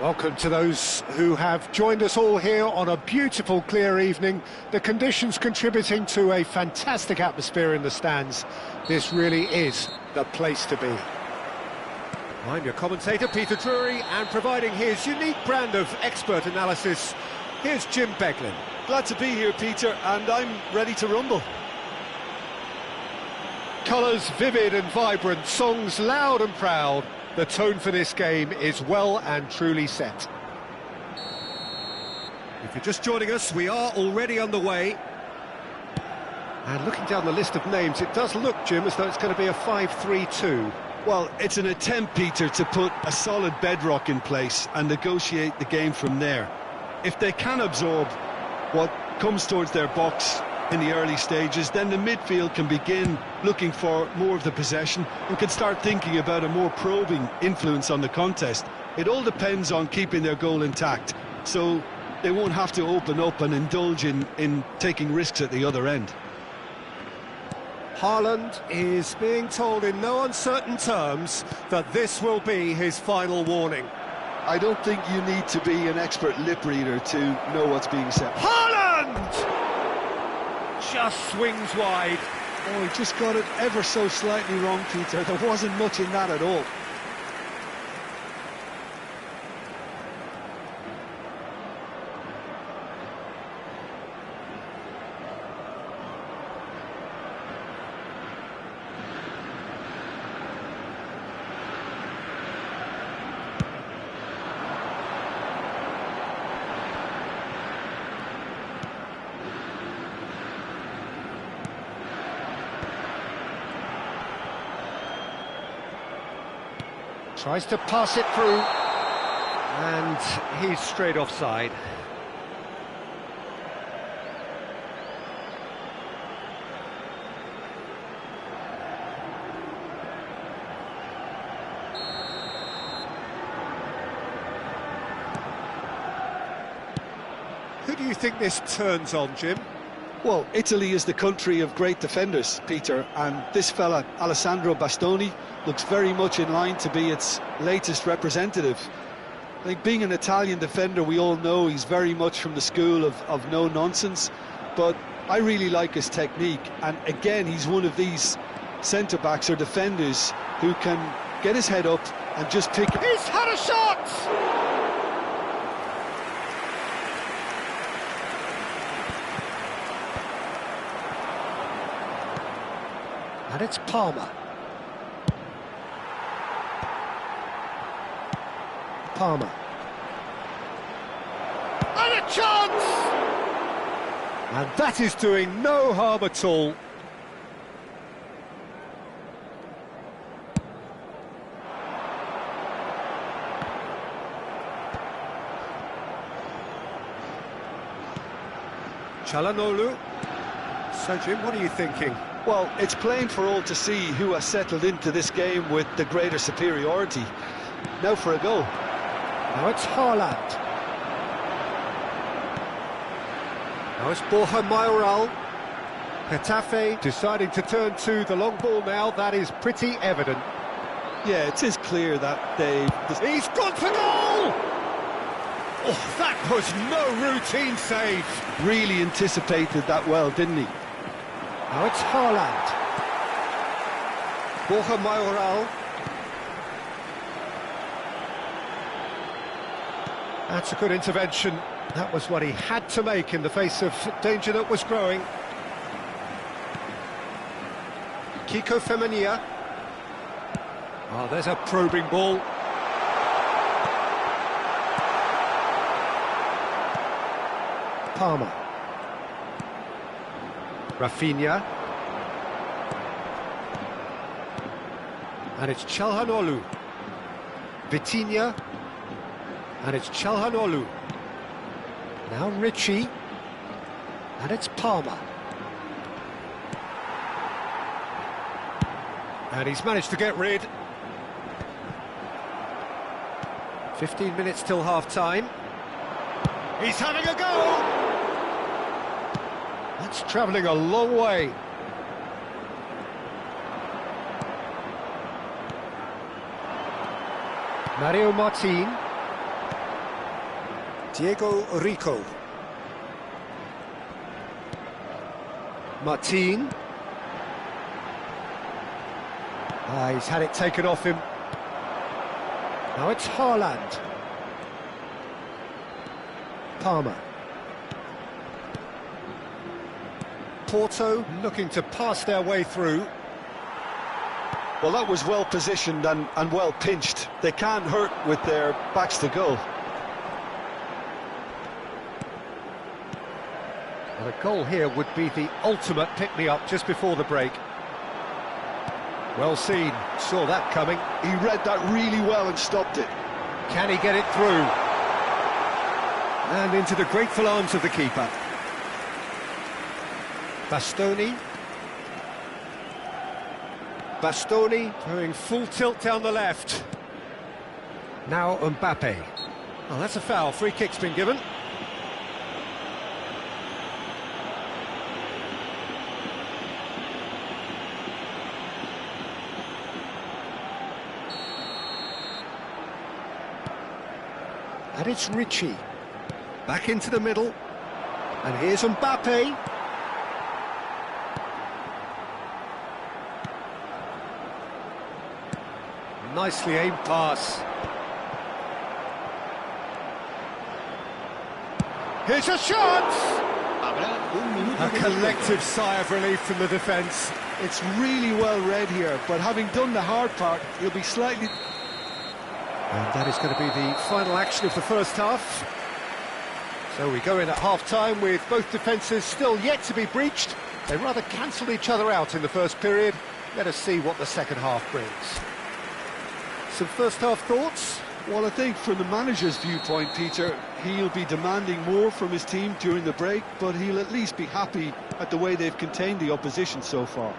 Welcome to those who have joined us all here on a beautiful, clear evening. The conditions contributing to a fantastic atmosphere in the stands. This really is the place to be. I'm your commentator, Peter Drury, and providing his unique brand of expert analysis, here's Jim Beglin. Glad to be here, Peter, and I'm ready to rumble. Colours vivid and vibrant, songs loud and proud. The tone for this game is well and truly set. If you're just joining us, we are already underway. And looking down the list of names, it does look, Jim, as though it's going to be a 5-3-2. Well, it's an attempt, Peter, to put a solid bedrock in place and negotiate the game from there. If they can absorb what comes towards their box in the early stages, then the midfield can begin looking for more of the possession and can start thinking about a more probing influence on the contest. It all depends on keeping their goal intact, so they won't have to open up and indulge in taking risks at the other end. Haaland is being told in no uncertain terms that this will be his final warning. I don't think you need to be an expert lip reader to know what's being said. Haaland! Just swings wide. Oh, he just got it ever so slightly wrong, Peter. There wasn't much in that at all. Tries to pass it through, and he's straight offside. Who do you think this turns on, Jim? Well, Italy is the country of great defenders, Peter, and this fella, Alessandro Bastoni, looks very much in line to be its latest representative. I think being an Italian defender, we all know he's very much from the school of no-nonsense, but I really like his technique, and again, he's one of these centre-backs or defenders who can get his head up and just pick... He's had a shot! And it's Palmer. Palmer. And a chance! And that is doing no harm at all. Çalhanoğlu. So, Jim, what are you thinking? Well, it's plain for all to see who has settled into this game with the greater superiority. Now for a goal. Now it's Haaland. Now it's Borja Mayoral. Getafe deciding to turn to the long ball now. That is pretty evident. Yeah, it is clear that He's gone for goal! Oh, that was no routine save. really anticipated that well, didn't he? Now it's Haaland. Borja Mayoral. That's a good intervention. That was what he had to make in the face of danger that was growing. Kiko Femenia. Oh, there's a probing ball. Palmer. Rafinha. And it's Çalhanoğlu. Vitinha. And it's Çalhanoğlu. Now Richie. And it's Palmer. And he's managed to get rid. 15 minutes till half-time. He's having a go! That's travelling a long way. Mario Martin. Diego Rico. Martin. He's had it taken off him. Now it's Haaland. Palmer. Porto looking to pass their way through. Well, that was well positioned and well pinched. They can't hurt with their backs to goal. Well, a goal here would be the ultimate pick-me-up just before the break. Well seen, saw that coming. He read that really well and stopped it. Can he get it through? And into the grateful arms of the keeper. Bastoni. Bastoni going full tilt down the left. Now Mbappe. Oh, that's a foul. Free kick's been given. And it's Ricci. Back into the middle. And here's Mbappe. Nicely aimed pass. Here's a shot! A collective sigh of relief from the defence. It's really well read here, but having done the hard part, he'll be slightly... And that is going to be the final action of the first half. So we go in at half-time with both defences still yet to be breached. They rather cancelled each other out in the first period. Let us see what the second half brings. Some first-half thoughts? Well, I think from the manager's viewpoint, Peter, he'll be demanding more from his team during the break, but he'll at least be happy at the way they've contained the opposition so far.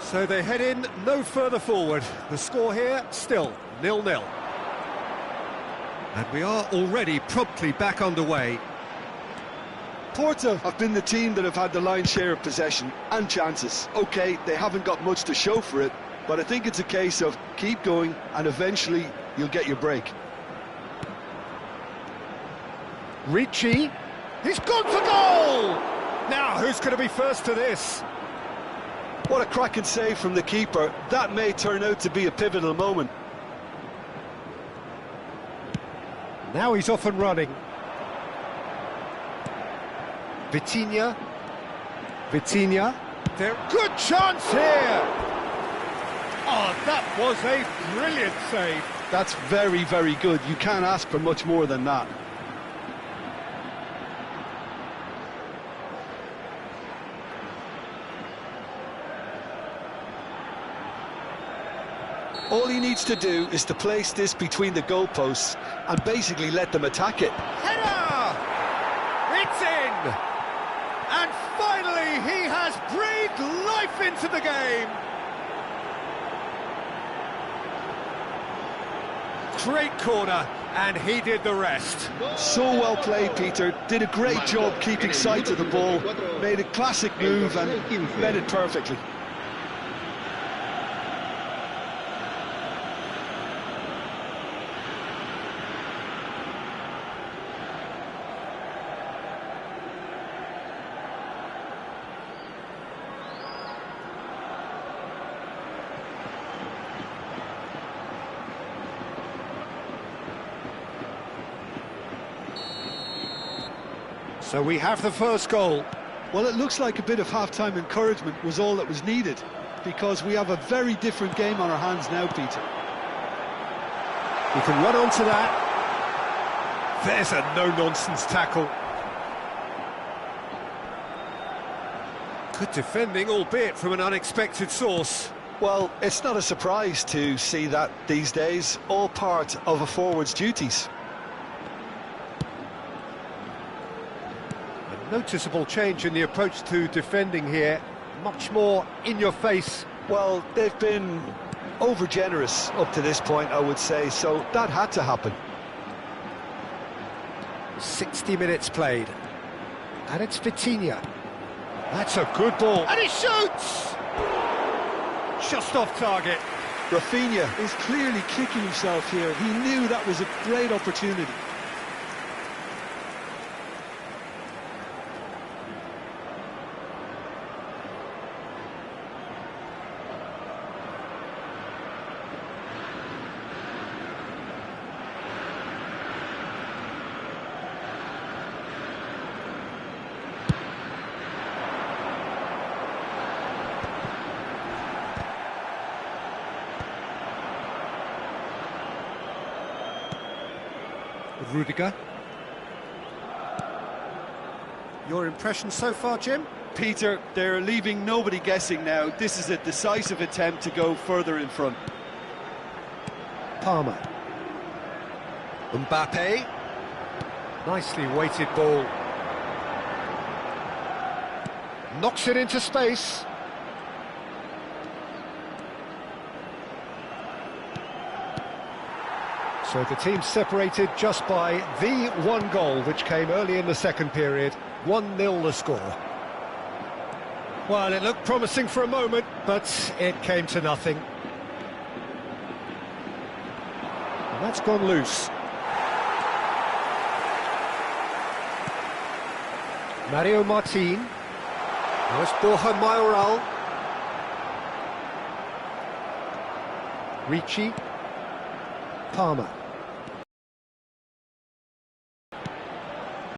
So they head in no further forward. The score here, still 0-0. And we are already promptly back underway. Porto have been the team that have had the lion's share of possession and chances. OK, they haven't got much to show for it, but I think it's a case of keep going and eventually you'll get your break. Ricci, he's gone for goal! Now, who's going to be first to this? What a cracking save from the keeper. That may turn out to be a pivotal moment. Now he's off and running. Vitinha. Vitinha. There, good chance here! Oh, that was a brilliant save. That's very, very good. You can't ask for much more than that. All he needs to do is to place this between the goalposts and basically let them attack it. Header! It's in! And finally he has breathed life into the game! Great corner, and he did the rest. So well played, Peter. Did a great job keeping sight of the ball, made a classic move and read it perfectly. So we have the first goal. Well, it looks like a bit of half-time encouragement was all that was needed, because we have a very different game on our hands now, Peter. He can run onto that. There's a no-nonsense tackle. Good defending, albeit from an unexpected source. Well, it's not a surprise to see that these days, all part of a forward's duties. Noticeable change in the approach to defending here, much more in your face. Well, they've been over-generous up to this point, I would say, so that had to happen. 60 minutes played, and it's Vitinha. That's a good ball, and he shoots! Just off target. Rafinha is clearly kicking himself here. He knew that was a great opportunity. Rudiger. Your impression so far, Jim? Peter, they're leaving nobody guessing now. This is a decisive attempt to go further in front. Palmer. Mbappe. Nicely weighted ball. Knocks it into space. So the team separated just by the one goal, which came early in the second period. 1-0 the score. Well, it looked promising for a moment, but it came to nothing. And that's gone loose. Mario Martin. There's Borja Mayoral. Ricci. Palmer.